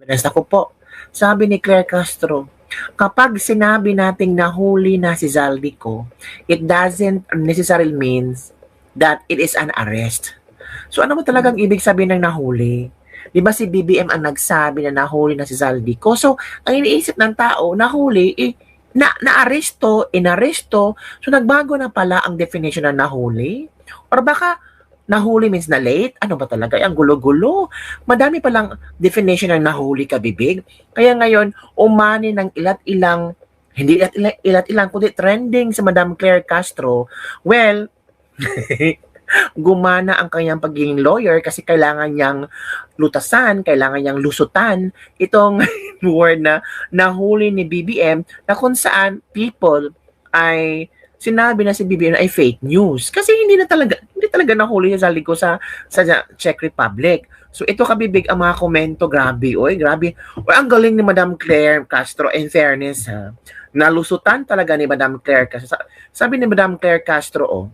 Nasa ko po, sabi ni Claire Castro, kapag sinabi nating nahuli na si Zaldico, it doesn't necessarily means that it is an arrest. So ano ba talagang ibig sabihin ng nahuli? Di ba si BBM ang nagsabi na nahuli na si Zaldico? So, ang iniisip ng tao, nahuli, na-aresto, inaresto, so nagbago na pala ang definition ng nahuli? Or baka nahuli means na late? Ano ba talaga? Ang gulo-gulo. Madami palang definition ng nahuli ka, bibig. Kaya ngayon, umani ng ilat-ilang, hindi ilat-ilang, kundi trending sa Madam Claire Castro. Well, gumana ang kanyang pagiging lawyer kasi kailangan niyang lutasan, kailangan niyang lusutan itong word na nahuli ni BBM na kung saan people ay sinabi na si BBM ay fake news kasi hindi talaga nahuli sa Zaldico sa Czech Republic. So ito kabibig ang mga komento, grabe, grabe. Ang galing ni Madam Claire Castro, in fairness ha. Nalusutan talaga ni Madam Claire Castro. Sabi ni Madam Claire Castro,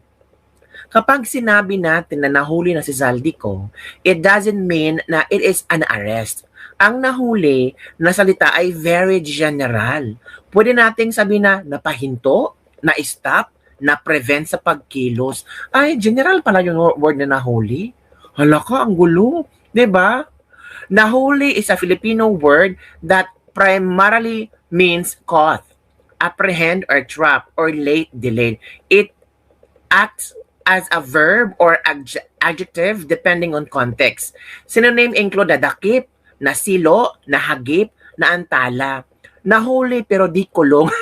kapag sinabi natin na nahuli na si Zaldico, it doesn't mean na it is an arrest. Ang nahuli na salita ay very general. Pwede nating sabihin na napahinto, na-stop, na-prevent sa pagkilos. Ay, general pala yung word na nahuli. Hala ka, ang gulo. 'Di ba? Nahuli is a Filipino word that primarily means caught, apprehend or trap, or late delayed. It acts as a verb or adjective depending on context. Synonym include nadakip, nasilo, nahagip, naantala. Nahuli pero di kulong.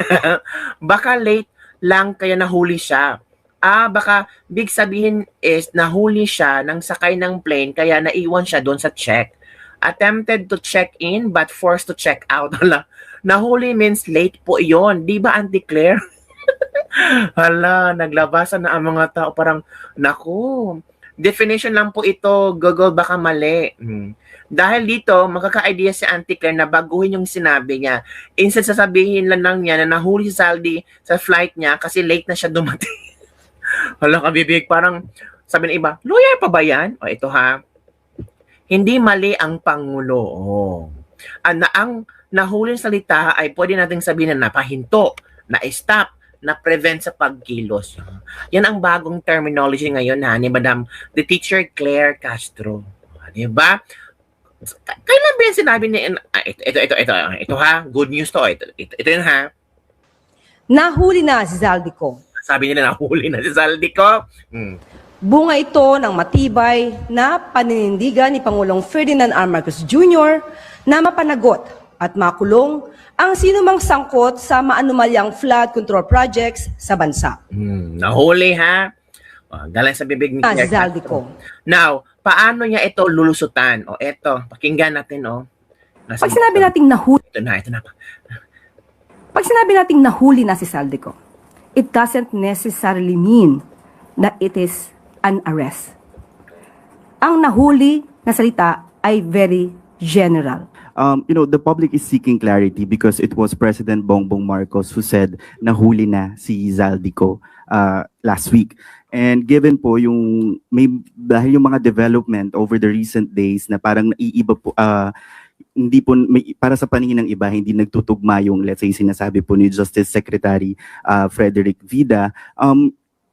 Baka late lang kaya nahuli siya. Baka big sabihin is nahuli siya nang sakay ng plane kaya naiwan siya doon sa check. Attempted to check in but forced to check out. Nahuli means late po iyon. Di ba, Auntie Claire? Hala, naglabasan na ang mga tao parang, naku, definition lang po ito, Google baka mali. Dahil dito, magkaka-idea si Auntie Claire na baguhin yung sinabi niya. Instead sasabihin lang niya na nahuli si Zaldi sa flight niya kasi late na siya dumating. Hala ka, bibig, parang sabi ng iba, lawyer pa ba yan? O ito ha, hindi mali ang Pangulo. Ang nahuling salita ay pwede nating sabihin na napahinto, na-stop, na-prevent sa pagkilos. Yan ang bagong terminology ngayon ni Madam the Teacher Claire Castro. Di ba? Kailan ba yan sinabi ni ito ha, good news to. Ito yun ha. Nahuli na si Zaldico. Sabi nila nahuli na si Zaldico. Bunga ito ng matibay na paninindigan ni Pangulong Ferdinand R. Marcos Jr. na mapanagot at makulong ang sinumang sangkot sa maanumalyang flood control projects sa bansa. Nahuli ha. Galing sa bibig ni Claire Zaldico. Now, paano niya ito lulusutan? Eto, pakinggan natin Pag sinabi nating nahuli, ito na. Pag sinabi nating nahuli na si Zaldico, it doesn't necessarily mean that it is an arrest. Ang nahuli na salita ay very general. The public is seeking clarity because it was President Bongbong Marcos who said nahuli na si Zaldico last week. And given po dahil yung mga development over the recent days na parang naiiba po, hindi po, para sa paningin ng iba, hindi nagtutugma yung, let's say, sinasabi po ni Justice Secretary Frederick Vida,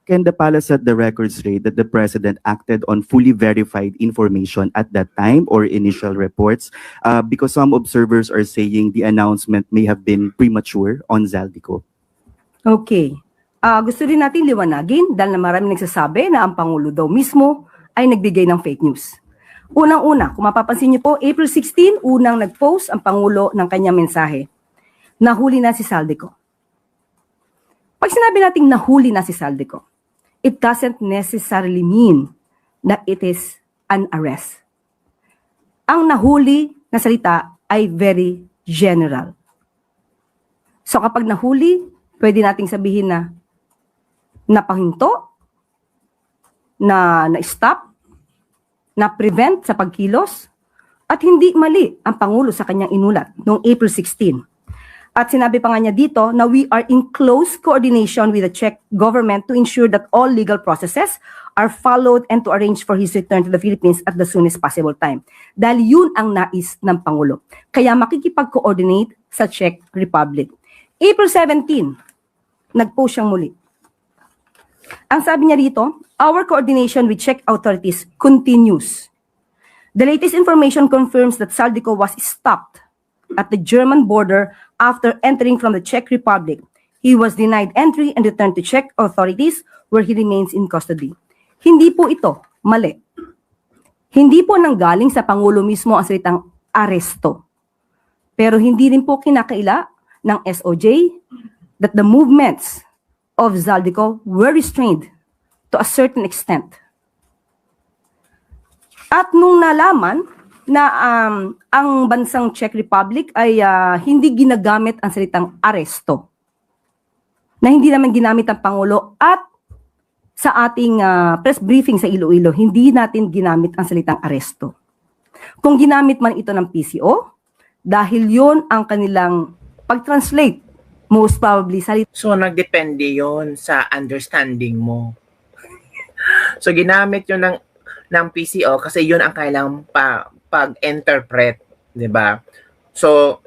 can the palace set the record straight that the president acted on fully verified information at that time or initial reports? Because some observers are saying the announcement may have been premature on Zaldico. Okay. Gusto rin natin liwanagin dahil na maraming nagsasabi na ang Pangulo daw mismo ay nagbigay ng fake news. Unang-una, kung mapapansin niyo po, April 16, unang nag-post ang Pangulo ng kanyang mensahe. Nahuli na si Zaldico. Pag sinabi nating nahuli na si Zaldico, it doesn't necessarily mean that it is an arrest. Ang nahuli na salita ay very general. So kapag nahuli, pwede nating sabihin na napahinto, na-stop, na-prevent sa pagkilos, at hindi mali ang Pangulo sa kanyang inulat noong April 16. At sinabi pa nga niya dito na we are in close coordination with the Czech government to ensure that all legal processes are followed and to arrange for his return to the Philippines at the soonest possible time. Dahil yun ang nais ng Pangulo. Kaya makikipag-coordinate sa Czech Republic. April 17, nag-post siyang muli. Ang sabi niya rito, our coordination with Czech authorities continues. The latest information confirms that Zaldico was stopped at the German border after entering from the Czech Republic. He was denied entry and returned to Czech authorities where he remains in custody. Hindi po ito mali. Hindi po nanggaling sa Pangulo mismo ang salitang aresto. Pero hindi rin po kinakaila ng SOJ that the movements of Zaldico were restrained to a certain extent. At nung nalaman na ang bansang Czech Republic ay hindi ginagamit ang salitang aresto, na hindi naman ginamit ang Pangulo at sa ating press briefing sa Iloilo, hindi natin ginamit ang salitang aresto. Kung ginamit man ito ng PCO, dahil yon ang kanilang pag-translate, most probably salita. So, nagdepende yon sa understanding mo. So, ginamit yun ng PCO kasi yun ang kailang pag-interpret, di ba? So,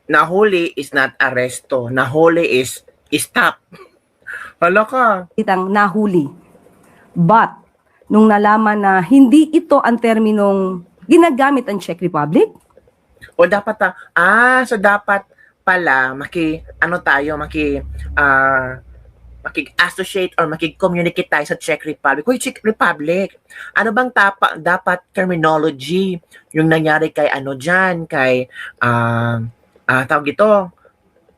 nahuli is not arresto. Nahuli is stop. Hala ka. Salitang nahuli. But, nung nalaman na hindi ito ang terminong ginagamit ang Czech Republic, O dapat so dapat pala maki-associate or maki-communicate tayo sa Czech Republic. Hoy, Czech Republic, ano bang dapat terminology yung nangyari kay tawag ito,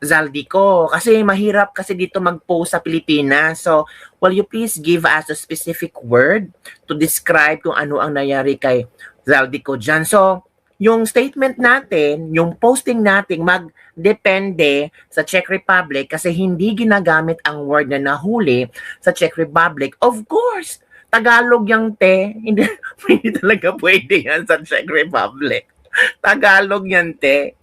Zaldico. Kasi mahirap kasi dito mag-post sa Pilipinas. So, will you please give us a specific word to describe kung ano ang nangyari kay Zaldico dyan? So, yung statement natin, yung posting natin, magdepende sa Czech Republic kasi hindi ginagamit ang word na nahuli sa Czech Republic. Of course, Tagalog yung te. Hindi talaga pwede yan sa Czech Republic. Tagalog yan te.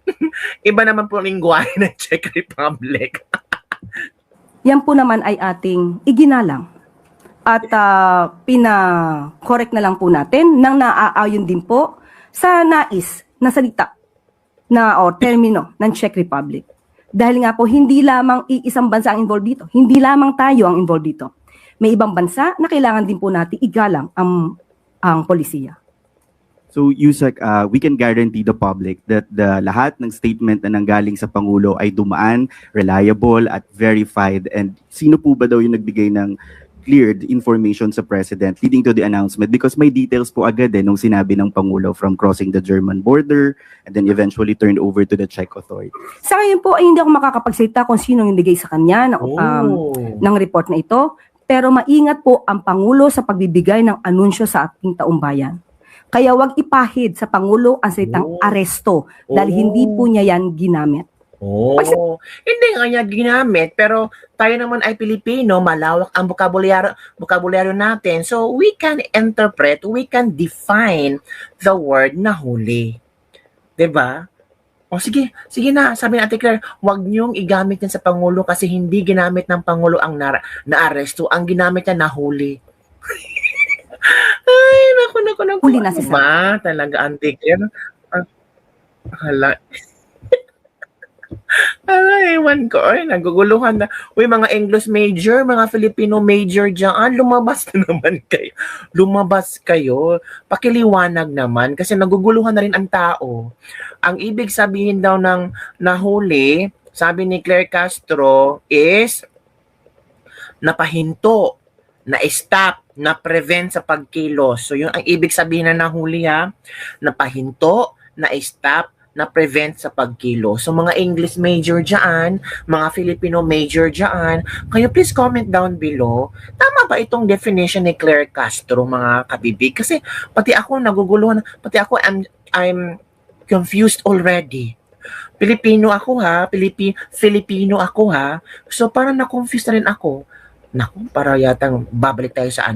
Iba naman po lingwahe ng Czech Republic. yan po naman ay ating iginalang. At pina-correct na lang po natin nang naaayon din po sa nais na salita na o termino ng Czech Republic. Dahil nga po, hindi lamang iisang bansa ang involved dito. Hindi lamang tayo ang involved dito. May ibang bansa na kailangan din po natin igalang ang polisiya. So, Yusek, we can guarantee the public that the lahat ng statement na nanggaling sa Pangulo ay dumaan, reliable at verified. And sino po ba daw yung nagbigay ng cleared information sa President leading to the announcement? Because may details po agad nung sinabi ng Pangulo from crossing the German border and then eventually turned over to the Czech authority. Sa ngayon po ay hindi ako makakapagsalita kung sino yung bigay sa kanya ng report na ito. Pero maingat po ang Pangulo sa pagbibigay ng anunsyo sa ating taumbayan. Kaya wag ipahid sa Pangulo ang salitang aresto dahil hindi po niya yan ginamit. Hindi nga niya ginamit, pero tayo naman ay Pilipino, malawak ang bokabularyo natin. So, we can interpret, we can define the word nahuli. 'Di ba? O sige na, sabi ni Ate Claire, wag niyong igamit yan sa Pangulo kasi hindi ginamit ng Pangulo ang na-aresto, ang ginamit niya nahuli. Ay, naku. Huli na si Sam. Ba, talaga, Ate Claire. Hala. Ay, ewan ko. Ay, naguguluhan na. Uy, mga English major, mga Filipino major dyan, lumabas na naman kayo. Lumabas kayo. Pakiliwanag naman kasi naguguluhan na rin ang tao. Ang ibig sabihin daw ng nahuli, sabi ni Claire Castro, is napahinto, na-stop, na-prevent sa pagkilos. So, yun ang ibig sabihin na nahuli ha. Napahinto, na-stop, na-prevent sa pagkilo. So mga English major dyan, mga Filipino major dyan, kayo please comment down below. Tama ba itong definition ni Claire Castro, mga kabibig? Kasi pati ako naguguluhan, pati ako I'm confused already. Filipino ako ha, Filipino ako ha. So parang na-confuse na rin ako. Naku, para yatang babalik tayo sa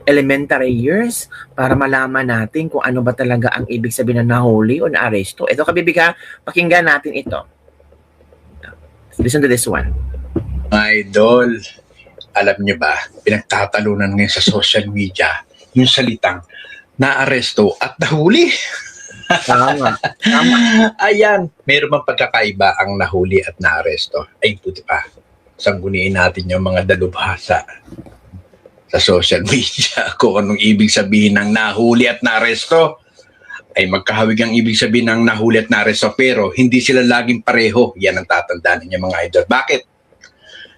elementary years para malaman natin kung ano ba talaga ang ibig sabihin ng nahuli o na-aresto. Ito kabibig ha, pakinggan natin ito. Listen to this one. Mga idol, alam niyo ba, pinagtatalunan ngayon sa social media yung salitang naaresto at nahuli. Tama. Tama. Ayan, mayroon bang pagkakaiba ang nahuli at naaresto? Ay, puti pa. Sangguniin natin yung mga dalubhasa sa social media kung anong ibig sabihin ng nahuli at naaresto. Ay magkahawig ang ibig sabihin ng nahuli at naaresto, pero hindi sila laging pareho. Yan ang tatandaan ninyo mga idol. Bakit?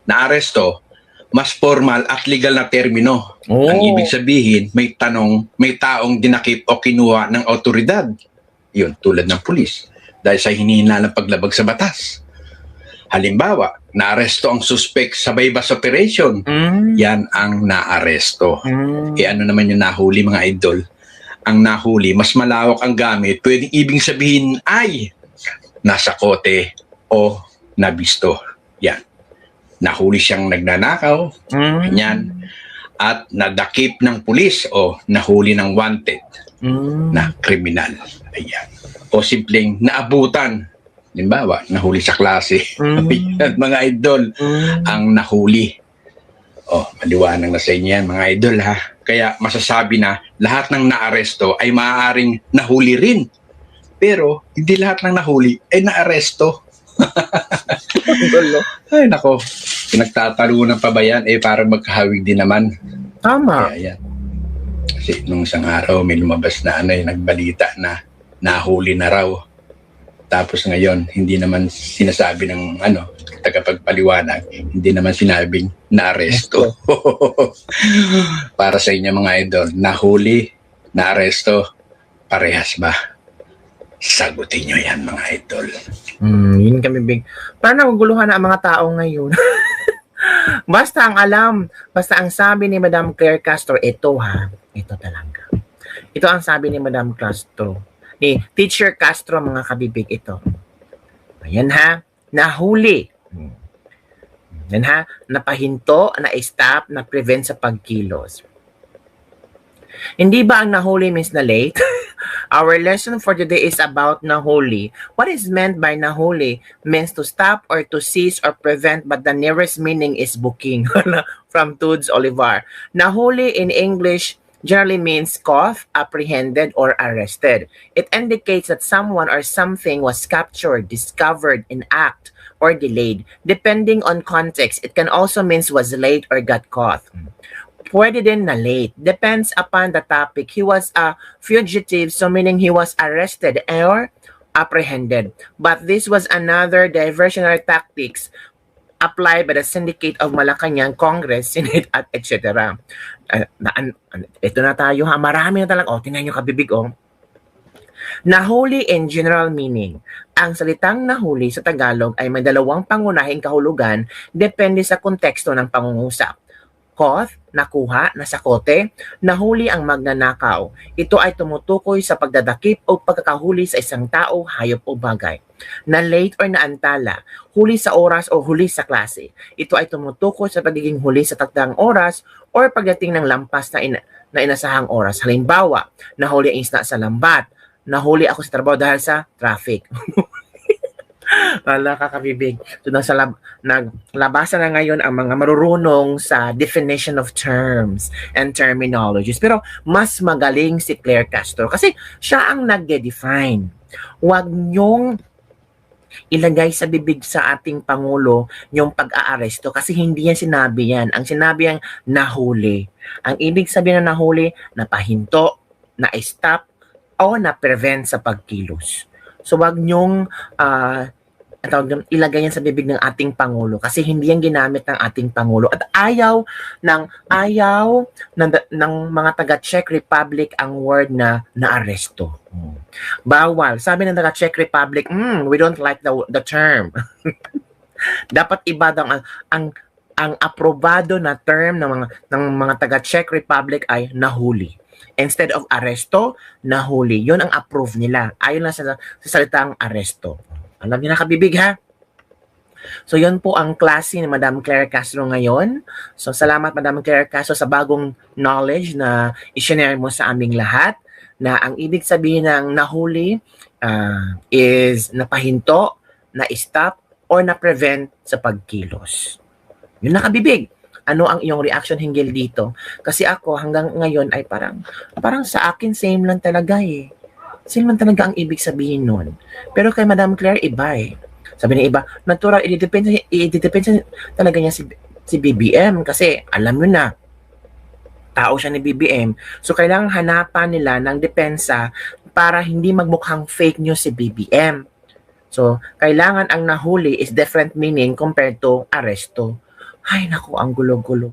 Naaresto, mas formal at legal na termino. Oh. Ang ibig sabihin, may taong dinakip o kinuha ng otoridad. Yun, tulad ng pulis. Dahil sa hinihina ng paglabag sa batas. Halimbawa, naaresto ang suspect sa bypass operation. Yan ang naaresto. Ano naman yung nahuli mga idol? Ang nahuli, mas malawak ang gamit. Pwedeng ibig sabihin ay nasa kote o nabisto. Yan. Nahuli siyang nagnanakaw. Yan. At nadakip ng pulis o nahuli ng wanted na kriminal. Ayan. O simpleng naabutan. Halimbawa, nahuli sa klase. Ayan, mga idol, ang nahuli. O, maliwanag na sa inyo yan, mga idol ha. Kaya masasabi na lahat ng naaresto ay maaaring nahuli rin. Pero hindi lahat ng nahuli ay naaresto. Ay nako, pinagtatalunan pa ba yan? Parang magkahawig din naman. Tama. Kaya yan. Kasi nung isang araw may lumabas na nagbalita na nahuli na raw. Tapos ngayon, hindi naman sinasabi ng tagapagpaliwanag, hindi naman sinabing naaresto. Para sa inyo mga idol, nahuli, naaresto, parehas ba? Sagutin nyo yan mga idol. Yun kami big. Parang naguguluhan na ang mga tao ngayon. Basta ang alam, basta ang sabi ni Madam Claire Castro, ito talaga. Ito ang sabi ni Madam Castro. Ni Teacher Castro, mga kabibig, ito. Ayan ha, nahuli. Ayan ha, napahinto, na-stop, na-prevent sa pagkilos. Hindi ba ang nahuli means na late? Our lesson for today is about nahuli. What is meant by nahuli means to stop or to cease or prevent, but the nearest meaning is booking. From Tudes Olivar. Nahuli in English generally means caught, apprehended, or arrested. It indicates that someone or something was captured, discovered, in act, or delayed. Depending on context, it can also mean was late or got caught. Pwede din na late. Depends upon the topic. He was a fugitive, so meaning he was arrested or apprehended. But this was another diversionary tactics applied by the Syndicate of Malacanang, Congress, Senate, at etc. Ito na tayo ha. Marami na talaga. Tingnan nyo kabibig Nahuli in general meaning. Ang salitang nahuli sa Tagalog ay may dalawang pangunahing kahulugan depende sa konteksto ng pangungusap. Caught, nakuha, nasakote, nahuli ang magnanakaw. Ito ay tumutukoy sa pagdadakip o pagkakahuli sa isang tao, hayop o bagay. Na late or naantala, huli sa oras o huli sa klase. Ito ay tumutukoy sa pagiging huli sa takdang oras o pagdating ng lampas na inasahang oras. Halimbawa, nahuli ang isda sa lambat. Nahuli ako sa trabaho dahil sa traffic. Wala kakabibig. So, naglabasan na ngayon ang mga marurunong sa definition of terms and terminologies. Pero mas magaling si Claire Castro kasi siya ang nag-define. Huwag niyong ilagay sa bibig sa ating Pangulo yung pag-aaresto kasi hindi yan sinabi yan. Ang sinabi yan, nahuli. Ang ibig sabihin na nahuli, napahinto, na-stop, o na-prevent sa pagkilos. So wag niyong ilagay yan sa bibig ng ating Pangulo kasi hindi yan ginamit ng ating Pangulo. At ayaw ng mga taga-Czech Republic ang word na naaresto. Bawal. Sabi ng taga-Czech Republic, we don't like the term. Dapat iba daw ang aprobado na term ng mga taga-Czech Republic ay nahuli. Instead of aresto, nahuli. Yun ang approve nila. Ayon lang sa salitang aresto. Alam niyo na kabibig ha? So yun po ang klase ni Madam Claire Castro ngayon. So salamat Madam Claire Castro sa bagong knowledge na i-share mo sa aming lahat na ang ibig sabihin ng nahuli is napahinto, na-stop, or na-prevent sa pagkilos. Yun nakabibig. Ano ang iyong reaction hinggil dito? Kasi ako hanggang ngayon ay parang sa akin same lang talaga eh. Same lang talaga ang ibig sabihin nun. Pero kay Madam Claire iba eh. Sabi ng iba, natural, i-depende talaga niya si BBM kasi alam nyo na, tao siya ni BBM. So kailangan hanapan nila ng depensa para hindi magmukhang fake news si BBM. So, kailangan ang nahuli is different meaning compared to aresto. Ay, naku, ang gulo-gulo.